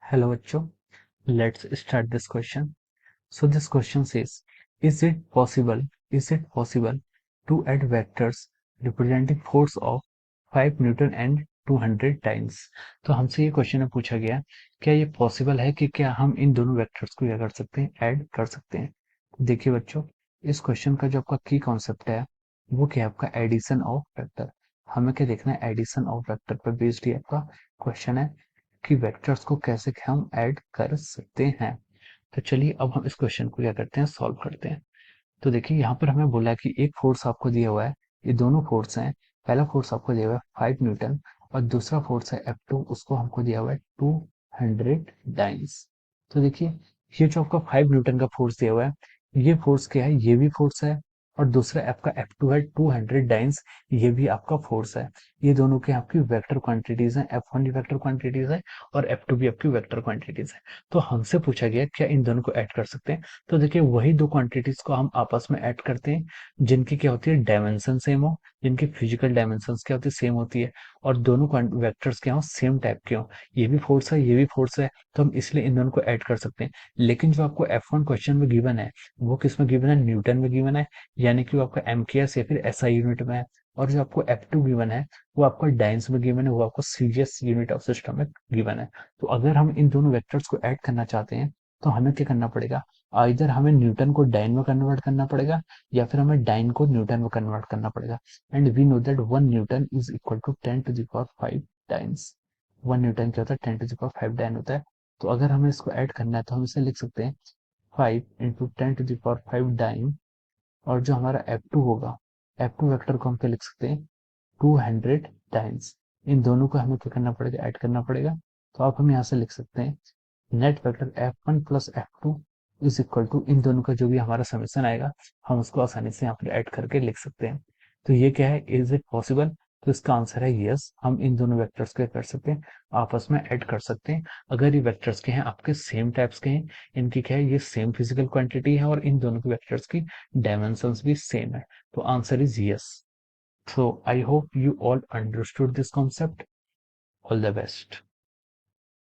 Hello बच्चों, let's start this question. So this question says, is it possible, is it possible to add vectors representing force of 5 Newton and 200 times? तो हमसे ये question में पूछा गया, क्या ये पॉसिबल है कि क्या हम इन दोनों वेक्टर्स को क्या कर सकते हैं, ऐड कर सकते हैं? देखिए बच्चों, इस क्वेश्चन का जो आपका की कॉन्सेप्ट है वो क्या है, आपका एडिशन ऑफ वेक्टर। हमें क्या देखना है, एडिशन ऑफ वेक्टर पर बेस्ड ये आपका क्वेश्चन है कि वेक्टर्स को कैसे हम ऐड कर सकते हैं। तो चलिए अब हम इस क्वेश्चन को क्या करते हैं, सॉल्व करते हैं। तो देखिए यहाँ पर हमें बोला है कि एक फोर्स आपको दिया हुआ है, ये दोनों फोर्स हैं। पहला फोर्स आपको दिया हुआ है 5 न्यूटन और दूसरा फोर्स है F2, उसको हमको दिया हुआ है 200 डाइन्स। तो देखिए ये जो आपका 5 न्यूटन का फोर्स दिया हुआ है, ये फोर्स क्या है, ये भी फोर्स है। और दूसरा आपका F2 है 200 डाइन्स, ये भी आपका फोर्स है। ये दोनों के आपकी वेक्टर क्वांटिटीज हैं, F1 भी वेक्टर क्वांटिटीज है और F2 भी आपकी वेक्टर क्वांटिटीज है। तो हमसे पूछा गया क्या इन दोनों को ऐड कर सकते हैं? तो देखिए वही दो क्वांटिटीज को हम आपस में ऐड करते हैं जिनकी क्या होती है, डायमेंशन सेम हो, जिनकी फिजिकल डायमेंशंस क्या होती है, सेम होती है, और दोनों वेक्टर्स क्या हो, सेम टाइप के हो। ये भी फोर्स है, ये भी फोर्स है, तो हम इसलिए इन दोनों को ऐड कर सकते हैं। लेकिन जो आपको F1 क्वेश्चन में गिवन है वो किस में गिवन है, न्यूटन में गिवन है, यानी कि वो आपका एमकेएस या फिर एसआई यूनिट में है। और जो आपको F2 गिवन है वो आपका डाइन्स में गिवन है, वो आपको सीजीएस यूनिट ऑफ सिस्टम में गिवन है। तो अगर हम इन दोनों वेक्टर्स को ऐड करना चाहते हैं तो हमें क्या करना पड़ेगा, आइदर हमें न्यूटन को डाइन में कन्वर्ट करना पड़ेगा या फिर हमें डाइन को न्यूटन में कन्वर्ट करना पड़ेगा। And we know that 1 newton is equal to 10 to the power 5 dynes. 1 newton क्या होता है, 10 टू द पावर 5 डाइन होता है। तो अगर हमें इसको ऐड करना है तो हम इसे लिख सकते हैं 5 into 10 to the power 5 dyne. और जो हमारा F2 होगा, F2 वेक्टर को हम क्या लिख सकते हैं, 200 टाइम्स। इन दोनों को हमें क्या करना पड़ेगा, ऐड करना पड़ेगा। तो आप हम यहाँ से लिख सकते हैं net vector F1 plus F2 is equal to, इन दोनों का जो भी हमारा समीशन आएगा हम उसको आसानी से यहाँ पर ऐड करके लिख सकते हैं। तो ये क्या है, इज इट पॉसिबल? तो इसका आंसर है यस, हम इन दोनों वेक्टर्स को कर सकते हैं, आपस में ऐड कर सकते हैं। अगर ये वेक्टर्स के हैं, आपके सेम टाइप्स के हैं, इनकी क्या है, ये सेम फिजिकल क्वांटिटी है और इन दोनों के वेक्टर्स की डायमेंशंस भी सेम है। तो answer is yes. So I hope you all understood this concept. All the best.